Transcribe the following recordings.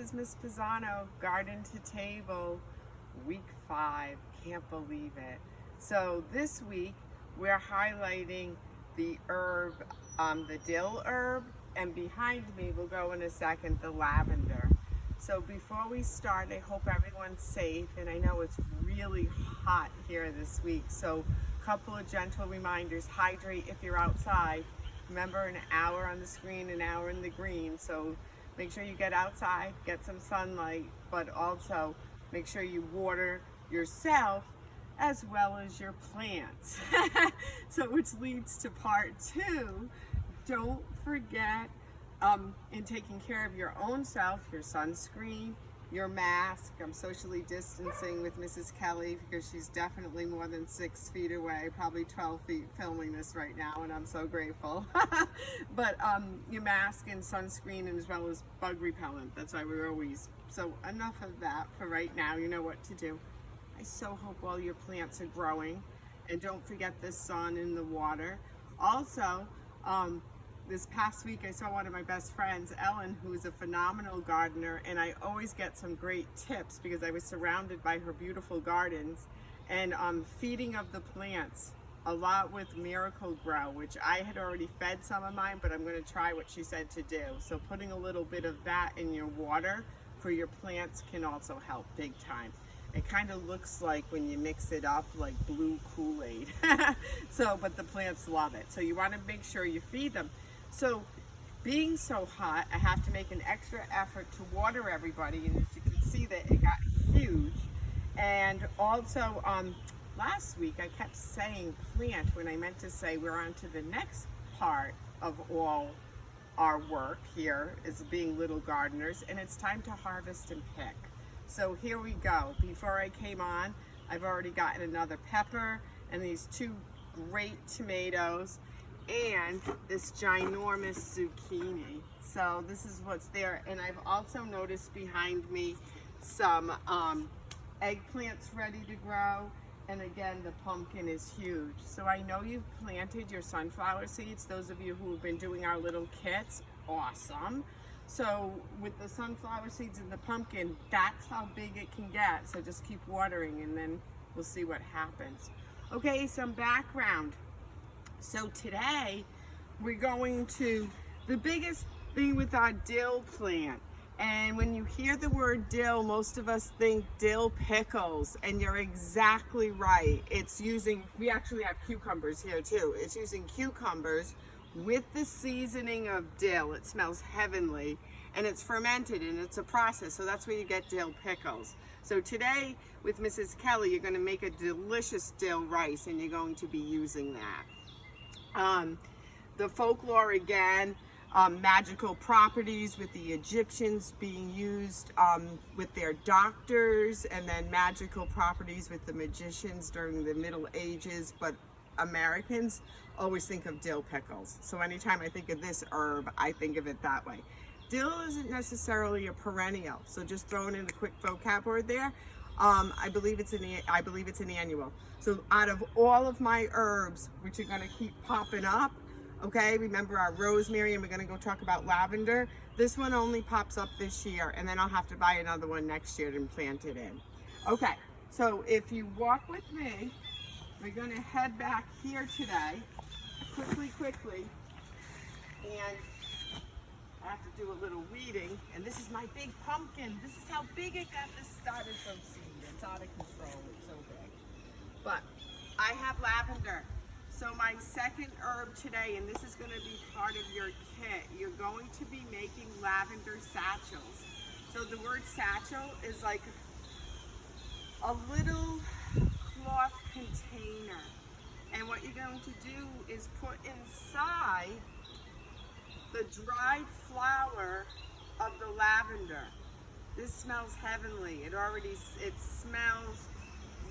is Miss Pisano, Garden to Table, week 5. Can't believe it. So this week we're highlighting the herb, the dill herb, and behind me, we'll go in a second, the lavender. So before we start, I hope everyone's safe, and I know it's really hot here this week, so a couple of gentle reminders. Hydrate if you're outside. Remember, an hour on the screen, an hour in the green, so make sure you get outside, get some sunlight, but also make sure you water yourself as well as your plants. So which leads to part 2. Don't forget in taking care of your own self, your sunscreen, your mask. I'm socially distancing with Mrs. Kelly because she's definitely more than 6 feet away, probably 12 feet filming this right now, and I'm so grateful. But your mask and sunscreen, and as well as bug repellent. That's why we're always, so enough of that for right now. You know what to do. I so hope all your plants are growing, and don't forget the sun and the water. Also, this past week I saw one of my best friends, Ellen, who is a phenomenal gardener, and I always get some great tips because I was surrounded by her beautiful gardens, and feeding of the plants a lot with Miracle Grow, which I had already fed some of mine, but I'm going to try what she said to do. So putting a little bit of that in your water for your plants can also help big time. It kind of looks like, when you mix it up, like blue Kool-Aid. So, but the plants love it. So you want to make sure you feed them. So being so hot, I have to make an extra effort to water everybody, and as you can see that it got huge. And also last week I kept saying plant when I meant to say we're on to the next part of all our work here is being little gardeners, and it's time to harvest and pick. So here we go. Before I came on, I've already gotten another pepper and these 2 great tomatoes and this ginormous zucchini. So this is what's there. And I've also noticed behind me some eggplants ready to grow. And again, the pumpkin is huge. So I know you've planted your sunflower seeds. Those of you who have been doing our little kits, awesome. So with the sunflower seeds and the pumpkin, that's how big it can get. So just keep watering and then we'll see what happens. Okay, some background. So today we're going to the biggest thing with our dill plant. And when you hear the word dill, most of us think dill pickles, and you're exactly right. It's using, we actually have cucumbers here too. It's using cucumbers with the seasoning of dill. It smells heavenly, and it's fermented, and it's a process, so that's where you get dill pickles. So today with Mrs. Kelly, you're going to make a delicious dill rice, and you're going to be using that. The folklore again, magical properties with the Egyptians being used with their doctors, and then magical properties with the magicians during the Middle Ages, but Americans always think of dill pickles. So anytime I think of this herb, I think of it that way. Dill isn't necessarily a perennial, so just throwing in a quick vocab word there. I believe it's an annual. So out of all of my herbs, which are going to keep popping up, okay, remember our rosemary, and we're going to go talk about lavender. This one only pops up this year, and then I'll have to buy another one next year and plant it in. Okay, so if you walk with me, we're going to head back here today, quickly, and I have to do a little weeding. And this is my big pumpkin. This is how big it got. This started from seed. It's out of control. It's so big. But I have lavender. So my second herb today, and this is going to be part of your kit, you're going to be making lavender satchels. So the word satchel is like a little cloth container, and what you're going to do is put inside the dried flower of the lavender. This smells heavenly. It smells,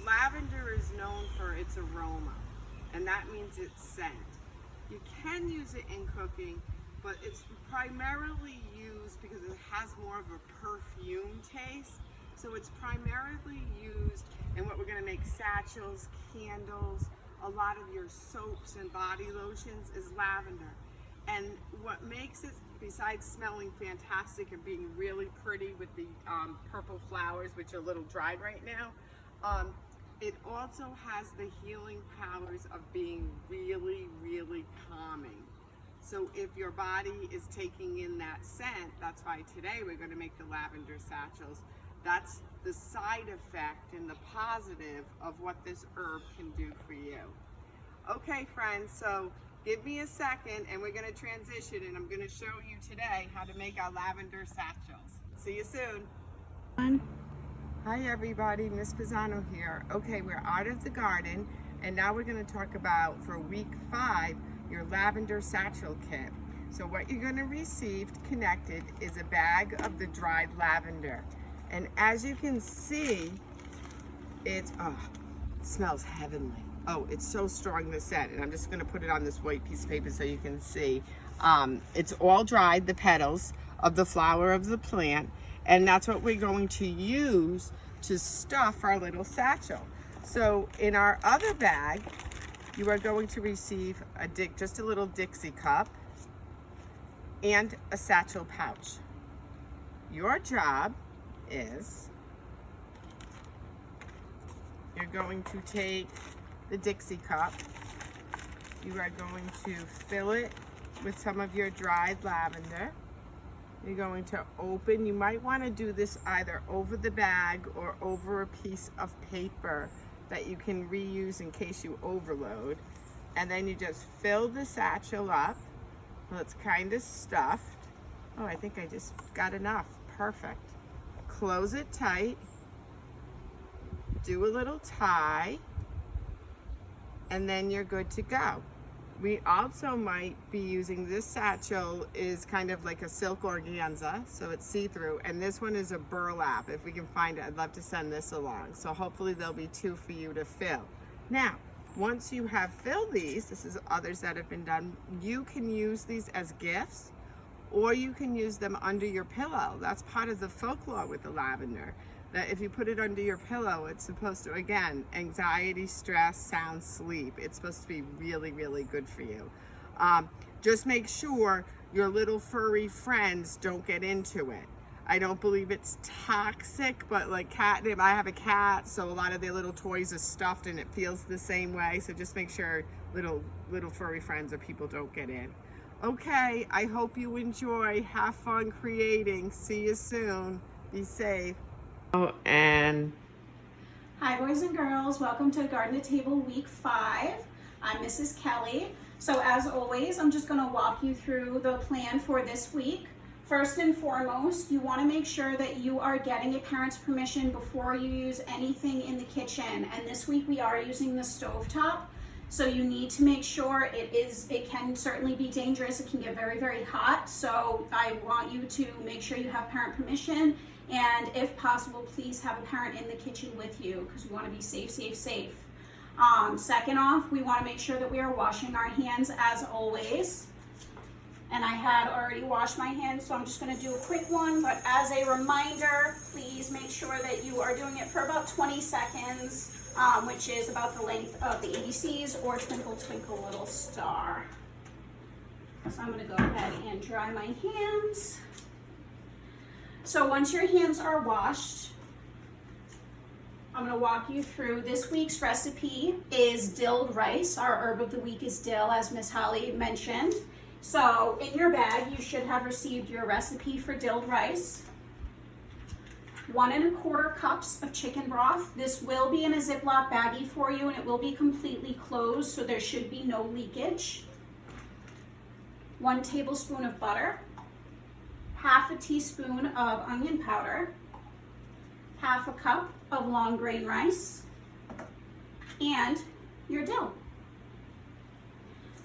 lavender is known for its aroma, and that means it's scent. You can use it in cooking, but it's primarily used because it has more of a perfume taste. So it's primarily used in what we're going to make satchels, candles, a lot of your soaps and body lotions is lavender. And what makes it, besides smelling fantastic and being really pretty with the purple flowers, which are a little dried right now, it also has the healing powers of being really, really calming. So if your body is taking in that scent, that's why today we're going to make the lavender satchels. That's the side effect and the positive of what this herb can do for you. Okay, friends, so give me a second and we're going to transition, and I'm going to show you today how to make our lavender satchels. See you soon. Hi everybody, Miss Pisano here. Okay, we're out of the garden, and now we're going to talk about, for week 5, your lavender satchel kit. So what you're going to receive connected is a bag of the dried lavender. And as you can see, it smells heavenly. Oh, it's so strong, the scent. And I'm just going to put it on this white piece of paper so you can see. It's all dried, the petals of the flower of the plant. And that's what we're going to use to stuff our little satchel. So in our other bag, you are going to receive just a little Dixie cup and a satchel pouch. Your job is, you're going to take the Dixie cup, you are going to fill it with some of your dried lavender. You're going to open, you might want to do this either over the bag or over a piece of paper that you can reuse in case you overload. And then you just fill the satchel up. Well, it's kind of stuffed. Oh, I think I just got enough. Perfect. Close it tight. Do a little tie. And then you're good to go. We also might be using this satchel is kind of like a silk organza, so it's see-through, and this one is a burlap. If we can find it, I'd love to send this along. So hopefully there'll be 2 for you to fill. Now, once you have filled these, this is others that have been done, you can use these as gifts, or you can use them under your pillow. That's part of the folklore with the lavender, that if you put it under your pillow, it's supposed to, again, anxiety, stress, sound sleep. It's supposed to be really, really good for you. Just make sure your little furry friends don't get into it. I don't believe it's toxic, but like catnip, I have a cat, so a lot of their little toys are stuffed and it feels the same way. So just make sure little furry friends or people don't get in. Okay, I hope you enjoy. Have fun creating. See you soon. Be safe. Oh, and hi boys and girls, welcome to Garden to Table week 5. I'm Mrs. Kelly. So as always, I'm just going to walk you through the plan for this week. First and foremost, you want to make sure that you are getting a parent's permission before you use anything in the kitchen. And this week we are using the stovetop. So you need to make sure it can certainly be dangerous. It can get very, very hot. So I want you to make sure you have parent permission. And if possible, please have a parent in the kitchen with you because we want to be safe, safe, safe. Second off, we want to make sure that we are washing our hands as always. And I had already washed my hands, so I'm just going to do a quick one. But as a reminder, please make sure that you are doing it for about 20 seconds, which is about the length of the ABCs or Twinkle, Twinkle, Little Star. So I'm going to go ahead and dry my hands. So once your hands are washed, I'm going to walk you through this week's recipe is dilled rice. Our herb of the week is dill, as Miss Holly mentioned. So in your bag, you should have received your recipe for dilled rice. 1 1/4 cups of chicken broth. This will be in a Ziploc baggie for you, and it will be completely closed, so there should be no leakage. 1 tablespoon of butter. 1/2 teaspoon of onion powder, 1/2 cup of long grain rice, and your dill.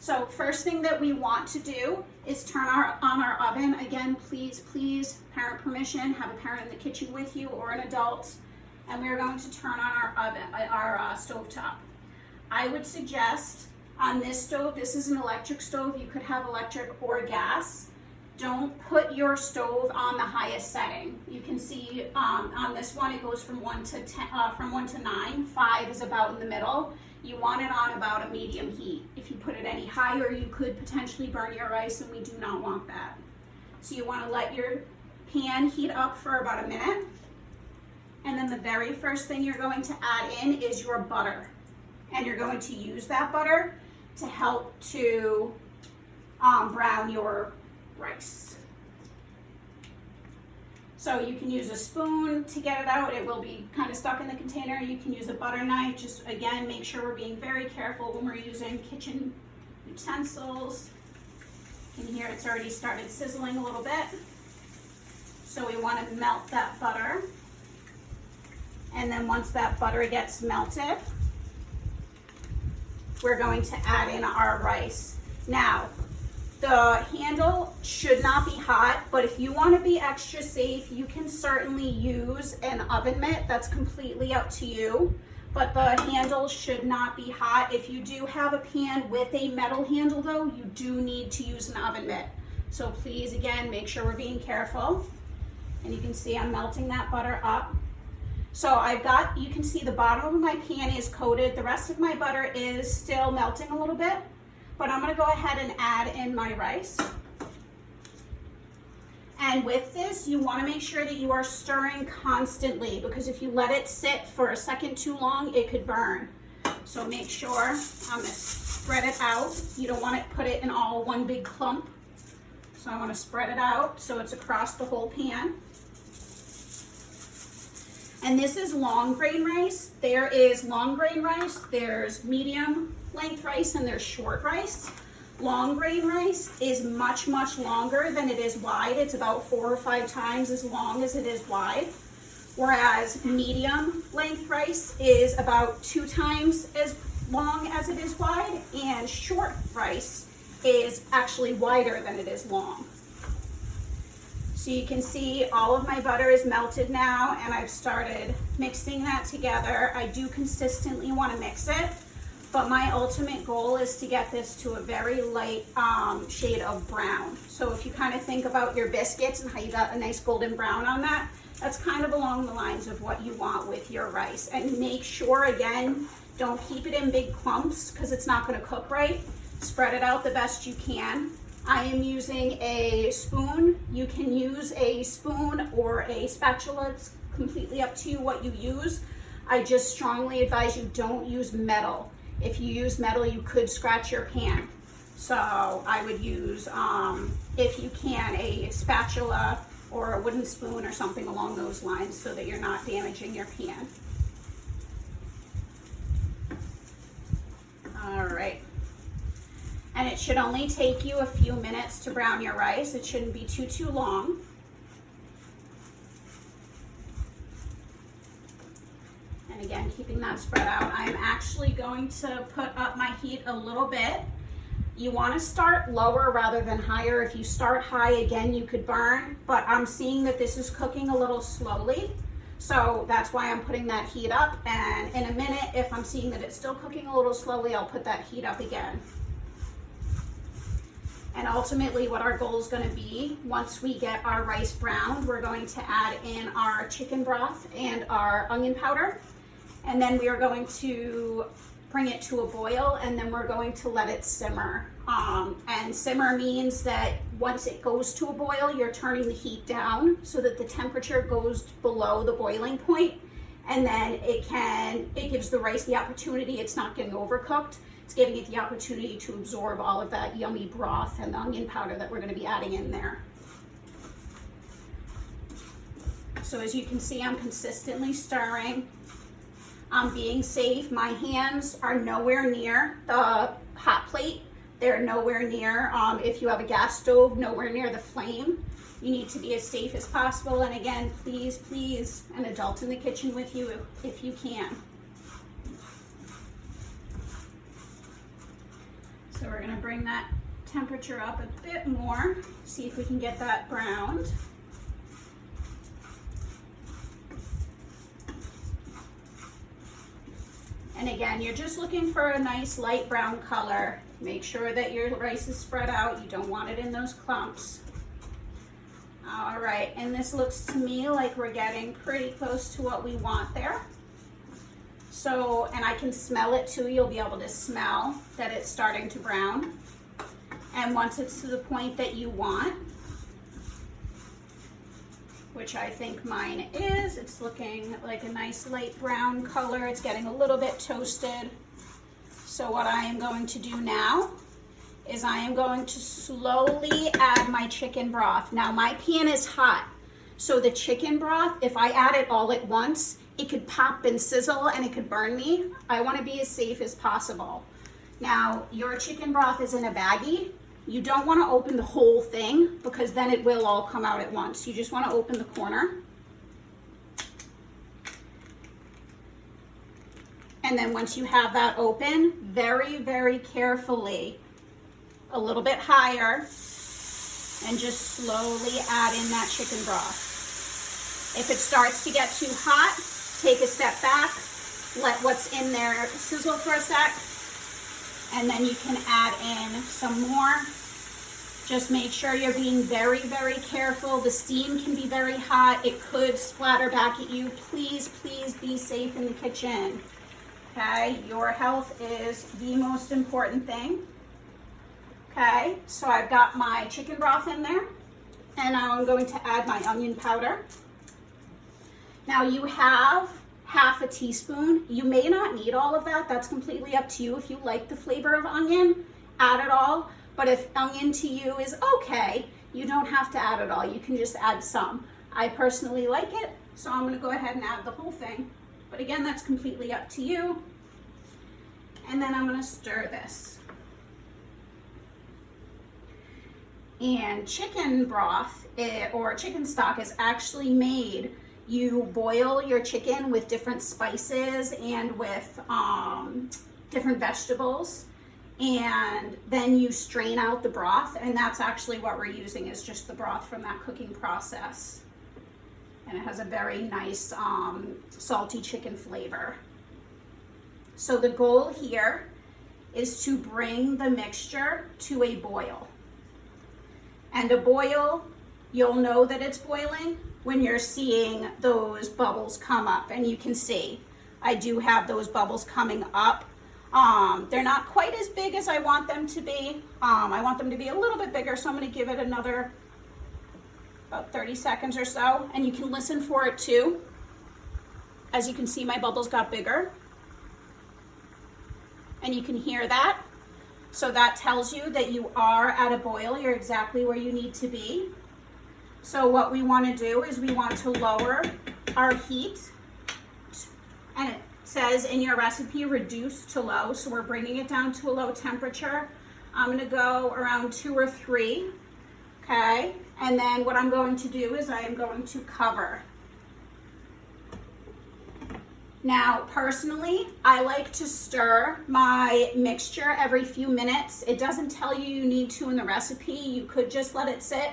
So first thing that we want to do is turn on our oven. Again, please, parent permission, have a parent in the kitchen with you or an adult, and we're going to turn on our oven, our stovetop. I would suggest on this stove, this is an electric stove, you could have electric or gas. Don't put your stove on the highest setting. You can see on this one, it goes from 1 to 10, from 1 to 9. 5 is about in the middle. you want it on about a medium heat. If you put it any higher, you could potentially burn your rice, and we do not want that. So you want to let your pan heat up for about a minute. And then the very first thing you're going to add in is your butter. And you're going to use that butter to help to brown your rice. So you can use a spoon to get it out. It will be kind of stuck in the container. You can use a butter knife. Just again, make sure we're being very careful when we're using kitchen utensils. You can hear it's already started sizzling a little bit. So we want to melt that butter. And then once that butter gets melted, we're going to add in our rice. Now, the handle should not be hot, but if you want to be extra safe, you can certainly use an oven mitt. That's completely up to you, but the handle should not be hot. If you do have a pan with a metal handle though, you do need to use an oven mitt. So please, again, make sure we're being careful. And you can see I'm melting that butter up. So you can see the bottom of my pan is coated. The rest of my butter is still melting a little bit. But I'm gonna go ahead and add in my rice. And with this, you wanna make sure that you are stirring constantly, because if you let it sit for a second too long, it could burn. So make sure I'm gonna spread it out. You don't wanna put it in all one big clump. So I wanna spread it out so it's across the whole pan. And this is long grain rice. There is long grain rice, there's medium length rice, and there's short rice. Long grain rice is much, much longer than it is wide. It's about 4 or 5 times as long as it is wide. Whereas medium length rice is about 2 times as long as it is wide, and short rice is actually wider than it is long. So you can see all of my butter is melted now, and I've started mixing that together. I do consistently want to mix it, but my ultimate goal is to get this to a very light shade of brown. So if you kind of think about your biscuits and how you got a nice golden brown on that, that's kind of along the lines of what you want with your rice. And make sure, again, don't keep it in big clumps because it's not going to cook right. Spread it out the best you can. I am using a spoon. You can use a spoon or a spatula. It's completely up to you what you use. I just strongly advise you don't use metal. If you use metal, you could scratch your pan. So I would use, if you can, a spatula or a wooden spoon or something along those lines so that you're not damaging your pan. All right. And it should only take you a few minutes to brown your rice. It shouldn't be too long. And again, keeping that spread out, I'm actually going to put up my heat a little bit. You want to start lower rather than higher. If you start high, again, you could burn, but I'm seeing that this is cooking a little slowly. So that's why I'm putting that heat up. And in a minute, if I'm seeing that it's still cooking a little slowly, I'll put that heat up again. And ultimately what our goal is going to be, once we get our rice browned, we're going to add in our chicken broth and our onion powder. And then we are going to bring it to a boil, and then we're going to let it simmer. And simmer means that once it goes to a boil, you're turning the heat down so that the temperature goes below the boiling point. And then it gives the rice the opportunity, it's not getting overcooked. It's giving it the opportunity to absorb all of that yummy broth and the onion powder that we're going to be adding in there. So as you can see, I'm consistently stirring. I'm being safe. My hands are nowhere near the hot plate. They're nowhere near, if you have a gas stove, nowhere near the flame. You need to be as safe as possible. And again, please, please, an adult in the kitchen with you if you can. So we're going to bring that temperature up a bit more, see if we can get that browned. And again, you're just looking for a nice light brown color. Make sure that your rice is spread out. You don't want it in those clumps. All right, and this looks to me like we're getting pretty close to what we want there. So, and I can smell it too. You'll be able to smell that it's starting to brown. And once it's to the point that you want, which I think mine is, it's looking like a nice light brown color. It's getting a little bit toasted. So what I am going to do now is I am going to slowly add my chicken broth. Now my pan is hot, so the chicken broth, if I add it all at once, it could pop and sizzle and it could burn me. I want to be as safe as possible. Now your chicken broth is in a baggie. You don't want to open the whole thing because then it will all come out at once. You just want to open the corner. And then once you have that open, very, very carefully, a little bit higher, and just slowly add in that chicken broth. If it starts to get too hot, take a step back, let what's in there sizzle for a sec, and then you can add in some more. Just make sure you're being very, very careful. The steam can be very hot. It could splatter back at you. Please, please be safe in the kitchen. Okay, your health is the most important thing. Okay, so I've got my chicken broth in there, and now I'm going to add my onion powder. Now you have half a teaspoon. You may not need all of that. That's completely up to you. If you like the flavor of onion, add it all. But if onion to you is okay, you don't have to add it all. You can just add some. I personally like it, so I'm gonna go ahead and add the whole thing. But again, that's completely up to you. And then I'm gonna stir this. And chicken broth or chicken stock is actually made. You boil your chicken with different spices and with different vegetables, and then you strain out the broth, and that's actually what we're using, is just the broth from that cooking process. And it has a very nice salty chicken flavor. So the goal here is to bring the mixture to a boil. And a boil, you'll know that it's boiling when you're seeing those bubbles come up. And you can see I do have those bubbles coming up. They're not quite as big as I want them to be. I want them to be a little bit bigger, so I'm going to give it another about 30 seconds or so. And you can listen for it too. As you can see, my bubbles got bigger. And you can hear that. So that tells you that you are at a boil. You're exactly where you need to be. So what we want to do is we want to lower our heat. And it says in your recipe, reduce to low. So we're bringing it down to a low temperature. I'm going to go around 2 or 3. Okay. And then what I'm going to do is I am going to cover. Now, personally, I like to stir my mixture every few minutes. It doesn't tell you you need to in the recipe. You could just let it sit,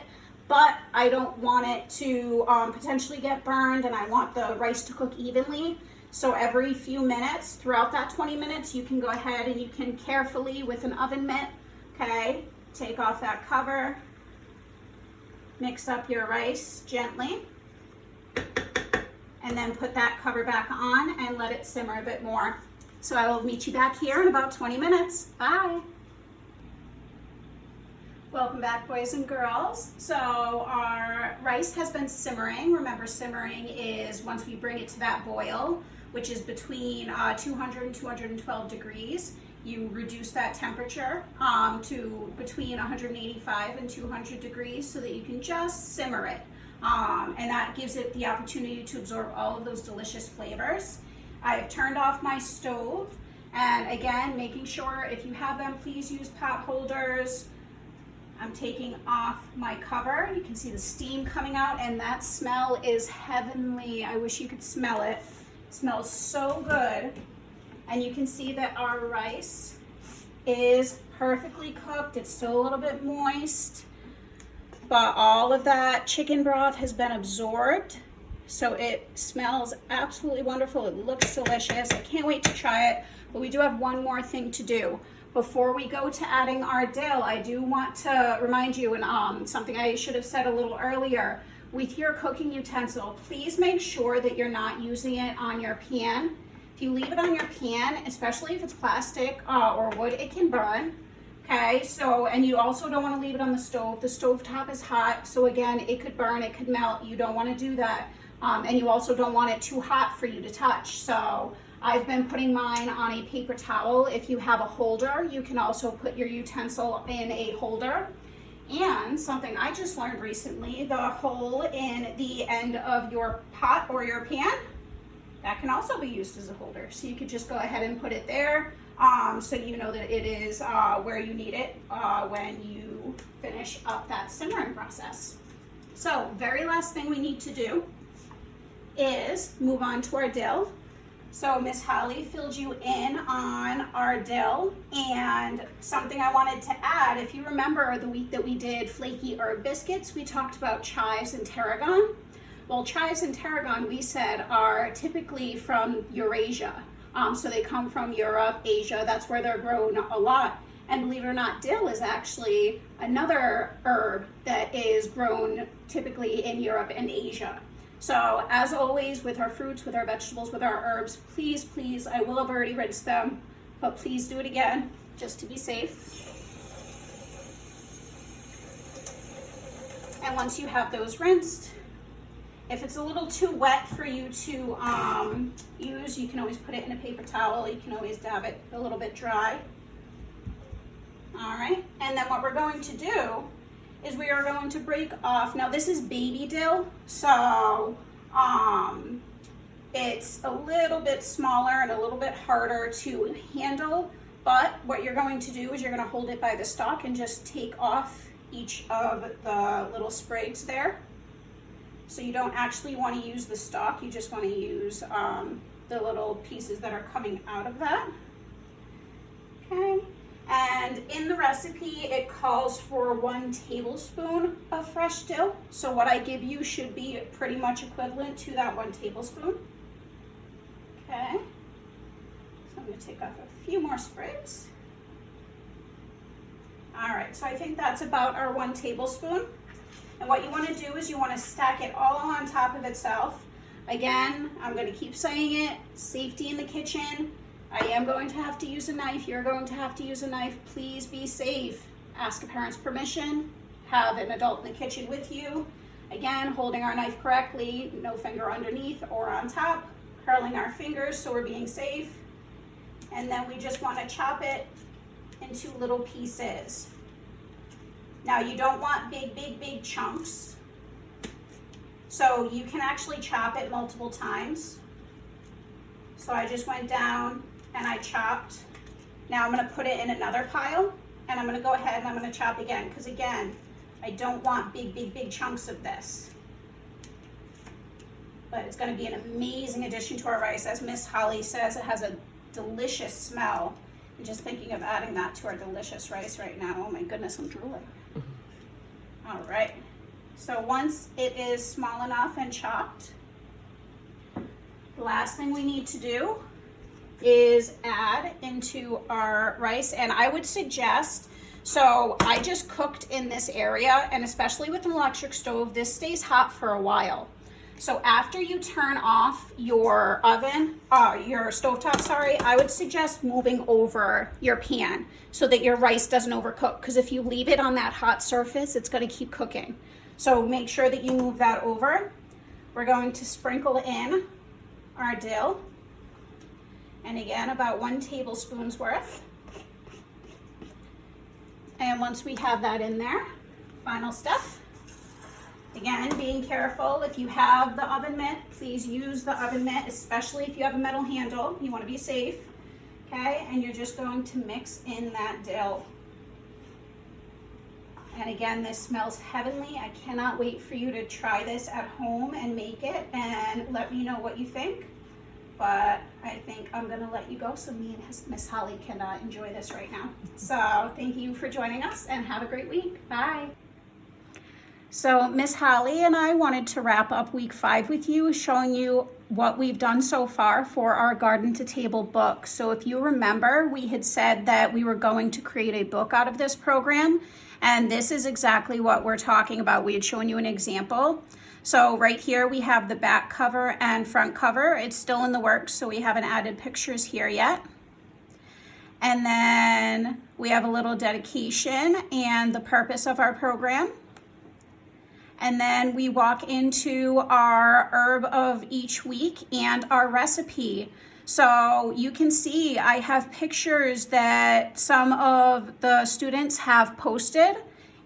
but I don't want it to potentially get burned, and I want the rice to cook evenly. So every few minutes, throughout that 20 minutes, you can go ahead and you can carefully, with an oven mitt, okay, take off that cover, mix up your rice gently, and then put that cover back on and let it simmer a bit more. So I will meet you back here in about 20 minutes. Bye. Welcome back, boys and girls. So our rice has been simmering. Remember, simmering is once we bring it to that boil, which is between 200 and 212 degrees. You reduce that temperature to between 185 and 200 degrees so that you can just simmer it. And that gives it the opportunity to absorb all of those delicious flavors. I've turned off my stove, and again, making sure if you have them, please use pot holders. I'm taking off my cover. You can see the steam coming out, and that smell is heavenly. I wish you could smell it. It smells so good. And you can see that our rice is perfectly cooked. It's still a little bit moist, but all of that chicken broth has been absorbed. So it smells absolutely wonderful. It looks delicious. I can't wait to try it. But we do have one more thing to do. Before we go to adding our dill, I do want to remind you, and something I should have said a little earlier, with your cooking utensil, please make sure that you're not using it on your pan. If If you leave it on your pan, especially if it's plastic or wood, it can burn. Okay, so, and you also don't want to leave it on the stove. The stove top is hot, so again, it could burn, it could melt. You don't want to do that. And you also don't want it too hot for you to touch. So I've been putting mine on a paper towel. If you have a holder, you can also put your utensil in a holder. And something I just learned recently, the hole in the end of your pot or your pan, that can also be used as a holder. So you could just go ahead and put it there, so you know that it is where you need it when you finish up that simmering process. So very last thing we need to do is move on to our dill. So Miss Holly filled you in on our dill, and something I wanted to add, if you remember the week that we did flaky herb biscuits, we talked about chives and tarragon. Well, chives and tarragon, we said, are typically from Eurasia. So they come from Europe, Asia, that's where they're grown a lot. And believe it or not, dill is actually another herb that is grown typically in Europe and Asia. So as always, with our fruits, with our vegetables, with our herbs, please, please, I will have already rinsed them, but please do it again, just to be safe. And once you have those rinsed, if it's a little too wet for you to use, you can always put it in a paper towel. You can always dab it a little bit dry. All right, and then what we're going to do is we are going to break off. Now this is baby dill, so it's a little bit smaller and a little bit harder to handle, but what you're going to do is you're going to hold it by the stalk and just take off each of the little sprigs there. So you don't actually want to use the stalk, you just want to use the little pieces that are coming out of that. Okay. And in the recipe, it calls for 1 tablespoon of fresh dill. So what I give you should be pretty much equivalent to that 1 tablespoon. Okay. So I'm going to take off a few more sprigs. All right, so I think that's about our 1 tablespoon. And what you want to do is you want to stack it all on top of itself. Again, I'm going to keep saying it, safety in the kitchen. I am going to have to use a knife. You're going to have to use a knife. Please be safe. Ask a parent's permission. Have an adult in the kitchen with you. Again, holding our knife correctly, no finger underneath or on top. Curling our fingers so we're being safe. And then we just want to chop it into little pieces. Now you don't want big, big, big chunks. So you can actually chop it multiple times. So I just went down and I chopped. Now I'm going to put it in another pile, and I'm going to go ahead and I'm going to chop again, because again, I don't want big, big, big chunks of this. But it's going to be an amazing addition to our rice. As Miss Holly says, it has a delicious smell. I'm just thinking of adding that to our delicious rice right now. Oh my goodness, I'm drooling. All right. So once it is small enough and chopped, the last thing we need to do is add into our rice. And I would suggest, so I just cooked in this area, and especially with an electric stove, this stays hot for a while. So after you turn off your oven, your stovetop, sorry, I would suggest moving over your pan so that your rice doesn't overcook. Because if you leave it on that hot surface, it's going to keep cooking. So make sure that you move that over. We're going to sprinkle in our dill. And again, about 1 tablespoon's worth. And once we have that in there, final step. Again, being careful, if you have the oven mitt, please use the oven mitt, especially if you have a metal handle. You want to be safe. Okay, and you're just going to mix in that dill. And again, this smells heavenly. I cannot wait for you to try this at home and make it and let me know what you think. But I think I'm going to let you go so me and Miss Holly can enjoy this right now. So thank you for joining us and have a great week. Bye. So Miss Holly and I wanted to wrap up week 5 with you, showing you what we've done so far for our Garden to Table book. So if you remember, we had said that we were going to create a book out of this program, And this is exactly what we're talking about. We had shown you an example. So right here we have the back cover and front cover. It's still in the works, so we haven't added pictures here yet. And then we have a little dedication and the purpose of our program. And then we walk into our herb of each week and our recipe. So you can see I have pictures that some of the students have posted,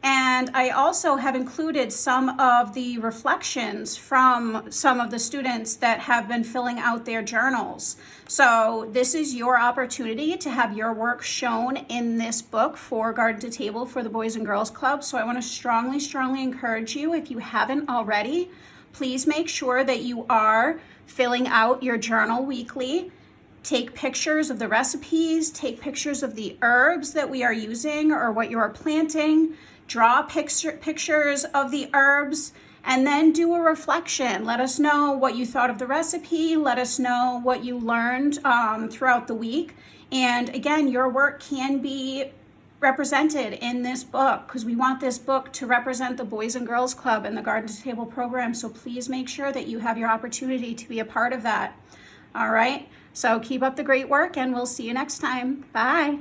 and I also have included some of the reflections from some of the students that have been filling out their journals. So this is your opportunity to have your work shown in this book for Garden to Table for the Boys and Girls Club. So I want to strongly, strongly encourage you, if you haven't already, please make sure that you are filling out your journal weekly. Take pictures of the recipes, take pictures of the herbs that we are using or what you are planting, draw pictures of the herbs, and then do a reflection. Let us know what you thought of the recipe. Let us know what you learned throughout the week. And again, your work can be represented in this book because we want this book to represent the Boys and Girls Club and the Garden to Table program. So please make sure that you have your opportunity to be a part of that. All right, so keep up the great work and we'll see you next time. Bye.